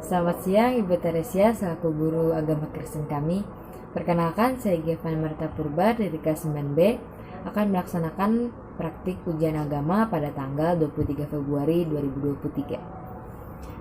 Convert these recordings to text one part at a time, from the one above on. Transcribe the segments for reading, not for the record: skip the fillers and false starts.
Selamat siang Ibu Teresia selaku guru agama Kristen kami. Perkenalkan, saya Gevan Marta Purba dari kelas 9B akan melaksanakan praktik ujian agama pada tanggal 23 Februari 2023.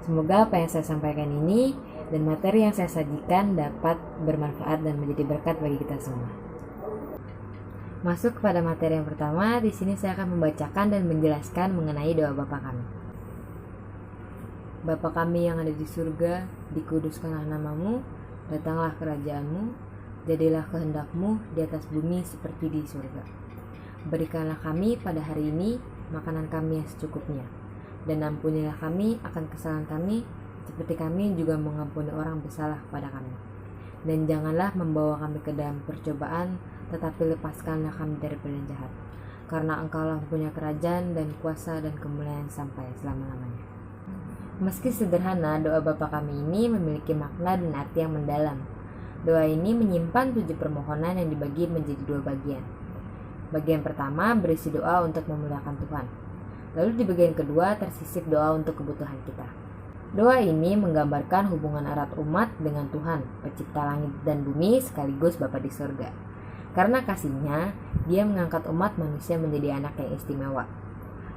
Semoga apa yang saya sampaikan ini dan materi yang saya sajikan dapat bermanfaat dan menjadi berkat bagi kita semua. Masuk kepada materi yang pertama, di sini saya akan membacakan dan menjelaskan mengenai doa Bapa kami. Bapa kami yang ada di surga, dikuduskanlah namamu, datanglah kerajaanmu, jadilah kehendakmu di atas bumi seperti di surga. Berikanlah kami pada hari ini makanan kami yang secukupnya, dan ampunilah kami akan kesalahan kami, seperti kami juga mengampuni orang bersalah kepada kami. Dan janganlah membawa kami ke dalam percobaan, tetapi lepaskanlah kami daripada yang jahat. Karena Engkaulah punya kerajaan dan kuasa dan kemuliaan sampai selama-lamanya. Meski sederhana, doa Bapa kami ini memiliki makna dan arti yang mendalam. Doa ini menyimpan 7 permohonan yang dibagi menjadi 2 bagian. Bagian pertama berisi doa untuk memuliakan Tuhan. Lalu di bagian kedua tersisip doa untuk kebutuhan kita. Doa ini menggambarkan hubungan erat umat dengan Tuhan, pencipta langit dan bumi sekaligus Bapa di surga. Karena kasihnya, Dia mengangkat umat manusia menjadi anak yang istimewa.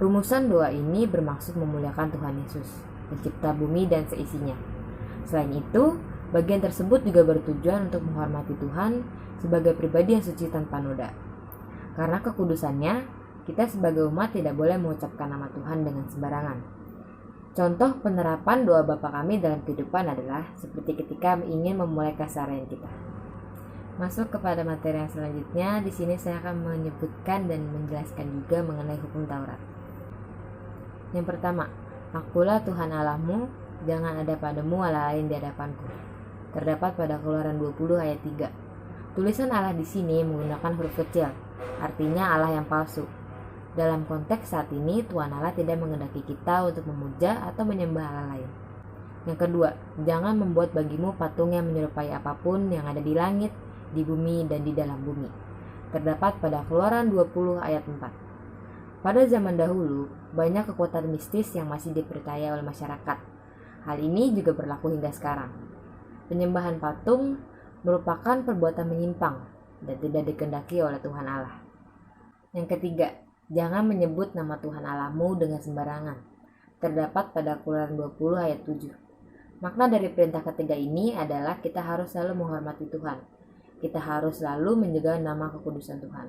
Rumusan doa ini bermaksud memuliakan Tuhan Yesus, pencipta bumi dan seisinya. Selain itu, bagian tersebut juga bertujuan untuk menghormati Tuhan sebagai pribadi yang suci tanpa noda. Karena kekudusannya, kita sebagai umat tidak boleh mengucapkan nama Tuhan dengan sembarangan. Contoh penerapan doa Bapa kami dalam kehidupan adalah seperti ketika ingin memulai keseharian kita. Masuk kepada materi yang selanjutnya, di sini saya akan menyebutkan dan menjelaskan juga mengenai hukum Taurat. Yang pertama, Akulah Tuhan Allahmu, jangan ada padamu Allah lain di hadapanku. Terdapat pada Keluaran 20 ayat 3. Tulisan Allah di sini menggunakan huruf kecil, artinya Allah yang palsu. Dalam konteks saat ini, Tuhan Allah tidak menghendaki kita untuk memuja atau menyembah Allah lain. Yang kedua, jangan membuat bagimu patung yang menyerupai apapun yang ada di langit, di bumi, dan di dalam bumi. Terdapat pada Keluaran 20 ayat 4. Pada zaman dahulu, banyak kekuatan mistis yang masih dipercaya oleh masyarakat. Hal ini juga berlaku hingga sekarang. Penyembahan patung merupakan perbuatan menyimpang dan tidak dikehendaki oleh Tuhan Allah. Yang ketiga, jangan menyebut nama Tuhan Allahmu dengan sembarangan. Terdapat pada Keluaran 20 ayat 7. Makna dari perintah ketiga ini adalah kita harus selalu menghormati Tuhan. Kita harus selalu menjaga nama kekudusan Tuhan.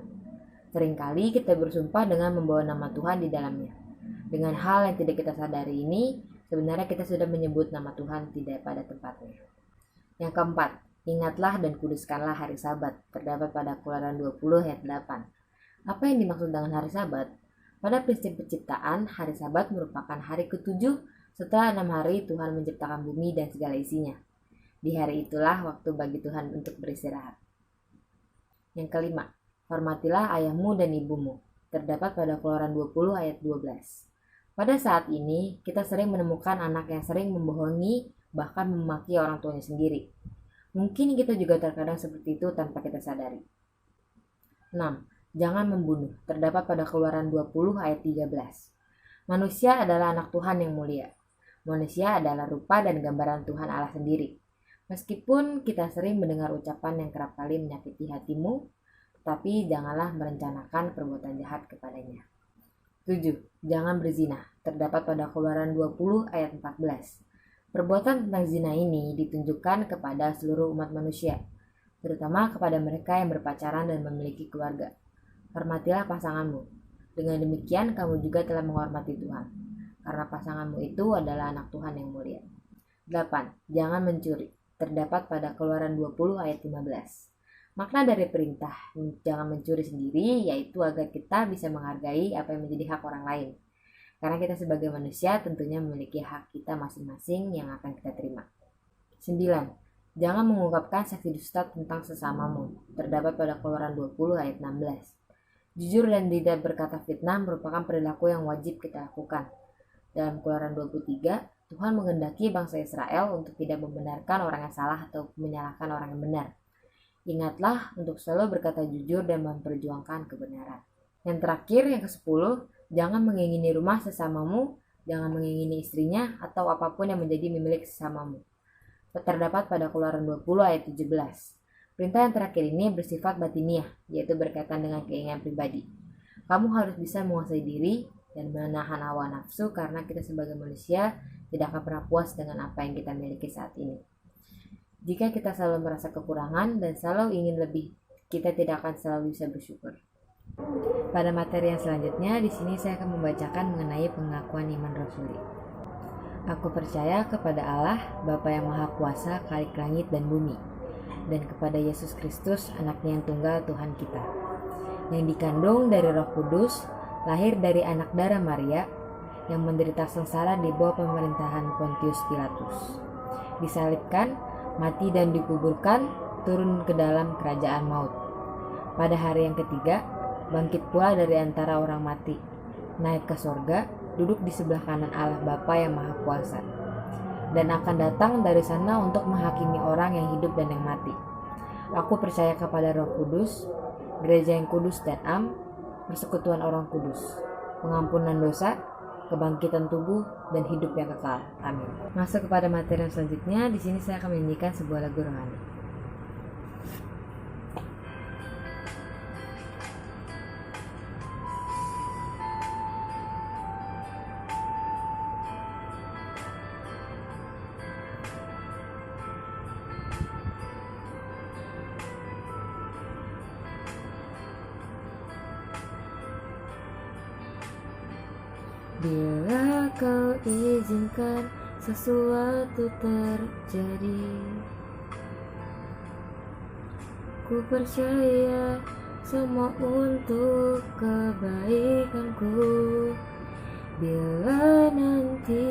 Seringkali kita bersumpah dengan membawa nama Tuhan di dalamnya. Dengan hal yang tidak kita sadari ini, sebenarnya kita sudah menyebut nama Tuhan tidak pada tempatnya. Yang keempat, ingatlah dan kuduskanlah hari Sabat. Terdapat pada Keluaran 20 ayat 8. Apa yang dimaksud dengan hari Sabat? Pada prinsip penciptaan, hari Sabat merupakan hari ke-7 setelah 6 hari Tuhan menciptakan bumi dan segala isinya. Di hari itulah waktu bagi Tuhan untuk beristirahat. Yang kelima, hormatilah ayahmu dan ibumu. Terdapat pada Keluaran 20 ayat 12. Pada saat ini, kita sering menemukan anak yang sering membohongi, bahkan memaki orang tuanya sendiri. Mungkin kita juga terkadang seperti itu tanpa kita sadari. 6. Jangan membunuh. Terdapat pada Keluaran 20 ayat 13. Manusia adalah anak Tuhan yang mulia. Manusia adalah rupa dan gambaran Tuhan Allah sendiri. Meskipun kita sering mendengar ucapan yang kerap kali menyakiti hatimu, tapi janganlah merencanakan perbuatan jahat kepadanya. 7. Jangan berzina. Terdapat pada Keluaran 20 ayat 14. Perbuatan tentang zina ini ditunjukkan kepada seluruh umat manusia, terutama kepada mereka yang berpacaran dan memiliki keluarga. Hormatilah pasanganmu. Dengan demikian kamu juga telah menghormati Tuhan, karena pasanganmu itu adalah anak Tuhan yang mulia. 8. Jangan mencuri. Terdapat pada Keluaran 20 ayat 15. Makna dari perintah jangan mencuri sendiri yaitu agar kita bisa menghargai apa yang menjadi hak orang lain. Karena kita sebagai manusia tentunya memiliki hak kita masing-masing yang akan kita terima. 9. Jangan mengungkapkan saksi dusta tentang sesamamu. Terdapat pada Keluaran 20 ayat 16. Jujur dan tidak berkata fitnah merupakan perilaku yang wajib kita lakukan. Dalam Keluaran 23, Tuhan menghendaki bangsa Israel untuk tidak membenarkan orang yang salah atau menyalahkan orang yang benar. Ingatlah untuk selalu berkata jujur dan memperjuangkan kebenaran. Yang terakhir, yang ke-10, jangan mengingini rumah sesamamu Jangan mengingini istrinya atau apapun yang menjadi milik sesamamu. Terdapat pada Keluaran 20 ayat 17. Perintah yang terakhir ini bersifat batiniah, yaitu berkaitan dengan keinginan pribadi. Kamu harus bisa menguasai diri dan menahan hawa nafsu karena kita sebagai manusia tidak akan pernah puas dengan apa yang kita miliki saat ini. Jika kita selalu merasa kekurangan dan selalu ingin lebih, kita tidak akan selalu bisa bersyukur. Pada materi yang selanjutnya, di sini saya akan membacakan mengenai pengakuan iman rasuli. Aku percaya kepada Allah, Bapa yang Maha Kuasa, Khalik langit dan bumi, dan kepada Yesus Kristus, Anaknya yang tunggal Tuhan kita, yang dikandung dari Roh Kudus, lahir dari anak darah Maria, yang menderita sengsara di bawah pemerintahan Pontius Pilatus, disalibkan, mati dan dikuburkan, turun ke dalam kerajaan maut. Pada hari yang ketiga, bangkit pula dari antara orang mati, naik ke sorga, duduk di sebelah kanan Allah Bapa yang Maha Kuasa, dan akan datang dari sana untuk menghakimi orang yang hidup dan yang mati. Aku percaya kepada Roh Kudus, gereja yang kudus dan am, persekutuan orang kudus, pengampunan dosa, kebangkitan tubuh, dan hidup yang kekal. Amin. Masuk kepada materi yang selanjutnya, di sini saya akan menyanyikan sebuah lagu rohani. Bila kau izinkan sesuatu terjadi, ku percaya semua untuk kebaikanku. Bila nanti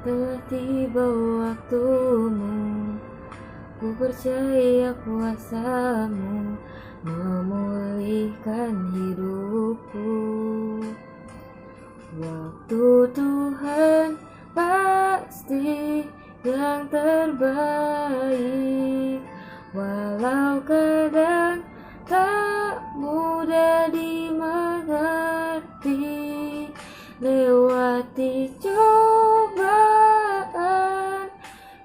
telah tiba waktumu, ku percaya kuasamu memulihkan hidupku. Waktu Tuhan pasti yang terbaik, walau kadang tak mudah dimengerti. Lewati cobaan,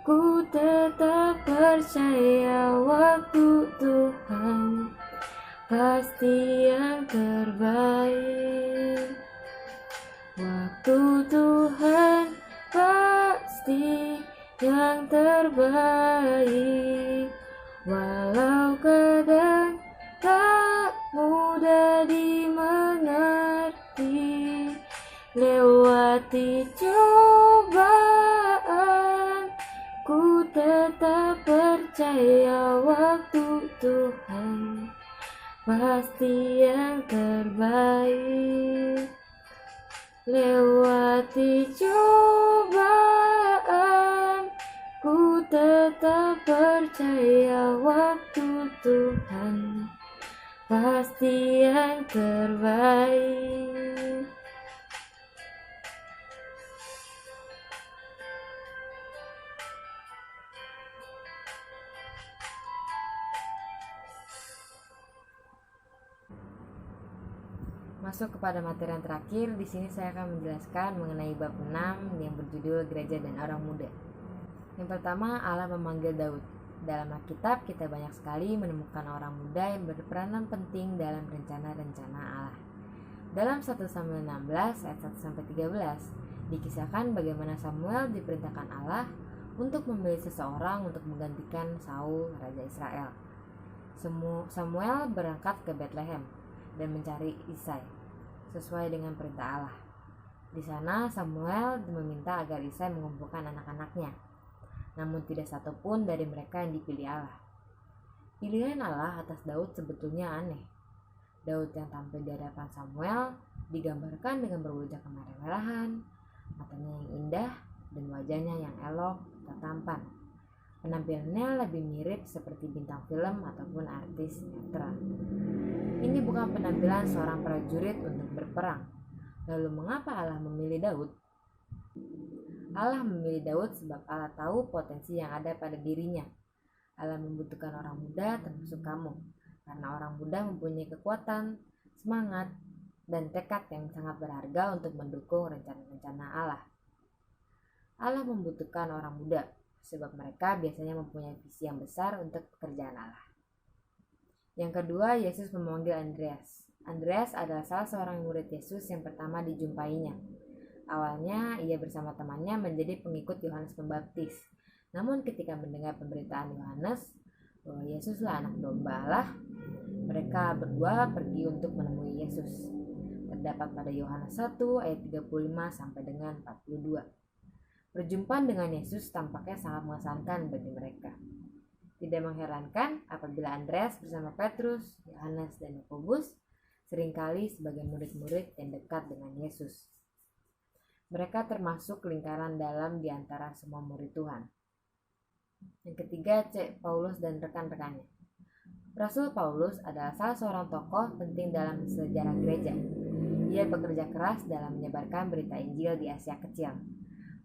ku tetap percaya waktu Tuhan pasti yang terbaik. Waktu Tuhan pasti yang terbaik, walau kadang tak mudah dimengerti. Lewati cobaan, ku tetap percaya waktu Tuhan pasti yang terbaik. Lewati cobaan, ku tetap percaya waktu Tuhan pasti yang terbaik. Masuk kepada materi yang terakhir, di sini saya akan menjelaskan mengenai bab 6 yang berjudul Gereja dan Orang Muda. Yang pertama, Allah memanggil Daud. Dalam Alkitab, kita banyak sekali menemukan orang muda yang berperanan penting dalam rencana-rencana Allah. Dalam 1 Samuel 16 ayat 1-13, dikisahkan bagaimana Samuel diperintahkan Allah untuk memilih seseorang untuk menggantikan Saul, Raja Israel. Samuel berangkat ke Bethlehem dan mencari Isai sesuai dengan perintah Allah. Di sana Samuel meminta agar Isai mengumpulkan anak-anaknya, namun tidak satu pun dari mereka yang dipilih Allah. Pilihan Allah atas Daud sebetulnya aneh. Daud yang tampil di hadapan Samuel digambarkan dengan berwajah kemerah-merahan, matanya yang indah, dan wajahnya yang elok dan tampan. Penampilannya lebih mirip seperti bintang film ataupun artis sinetron. Ini bukan penampilan seorang prajurit untuk berperang. Lalu mengapa Allah memilih Daud? Allah memilih Daud sebab Allah tahu potensi yang ada pada dirinya. Allah membutuhkan orang muda termasuk kamu, karena orang muda mempunyai kekuatan, semangat, dan tekad yang sangat berharga untuk mendukung rencana-rencana Allah. Allah membutuhkan orang muda, sebab mereka biasanya mempunyai visi yang besar untuk pekerjaan Allah. Yang kedua, Yesus memanggil Andreas. Andreas adalah salah seorang murid Yesus yang pertama dijumpainya. Awalnya ia bersama temannya menjadi pengikut Yohanes Pembaptis. Namun ketika mendengar pemberitaan Yohanes bahwa Yesuslah anak domba Allah, mereka berdua pergi untuk menemui Yesus. Terdapat pada Yohanes 1 ayat 35 sampai dengan 42. Perjumpaan dengan Yesus tampaknya sangat mengesankan bagi mereka. Tidak mengherankan apabila Andreas bersama Petrus, Yohanes, dan Yakobus seringkali sebagai murid-murid yang dekat dengan Yesus. Mereka termasuk lingkaran dalam di antara semua murid Tuhan. Yang ketiga, Paulus dan rekan-rekannya. Rasul Paulus adalah salah seorang tokoh penting dalam sejarah gereja. Ia bekerja keras dalam menyebarkan berita Injil di Asia Kecil.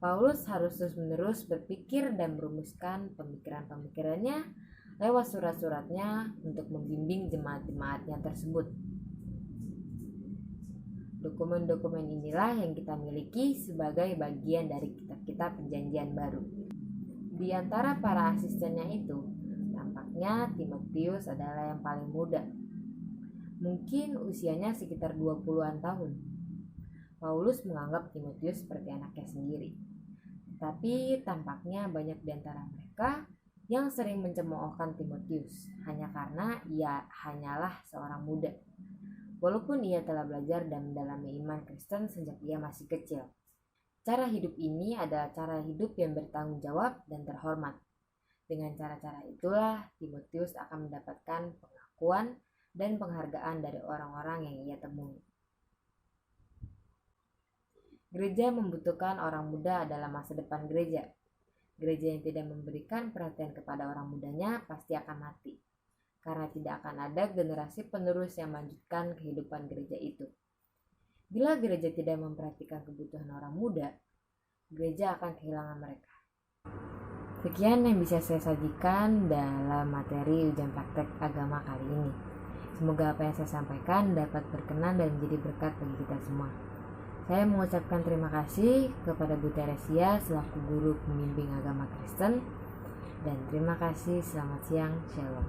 Paulus harus terus-menerus berpikir dan merumuskan pemikiran-pemikirannya lewat surat-suratnya untuk membimbing jemaat-jemaatnya tersebut. Dokumen-dokumen inilah yang kita miliki sebagai bagian dari kitab-kitab Perjanjian Baru. Di antara para asistennya itu, tampaknya Timotius adalah yang paling muda. Mungkin usianya sekitar 20-an tahun. Paulus menganggap Timotius seperti anaknya sendiri. Tapi tampaknya banyak di antara mereka yang sering mencemoohkan Timotius hanya karena ia hanyalah seorang muda. Walaupun ia telah belajar dan mendalami iman Kristen sejak ia masih kecil. Cara hidup ini adalah cara hidup yang bertanggung jawab dan terhormat. Dengan cara-cara itulah Timotius akan mendapatkan pengakuan dan penghargaan dari orang-orang yang ia temui. Gereja membutuhkan orang muda dalam masa depan gereja. Gereja yang tidak memberikan perhatian kepada orang mudanya pasti akan mati, karena tidak akan ada generasi penerus yang melanjutkan kehidupan gereja itu. Bila gereja tidak memperhatikan kebutuhan orang muda, gereja akan kehilangan mereka. Sekian yang bisa saya sajikan dalam materi ujian praktek agama kali ini. Semoga apa yang saya sampaikan dapat berkenan dan menjadi berkat bagi kita semua. Saya mengucapkan terima kasih kepada Bu Teresia selaku guru pembimbing agama Kristen, dan terima kasih. Selamat siang, Shalom.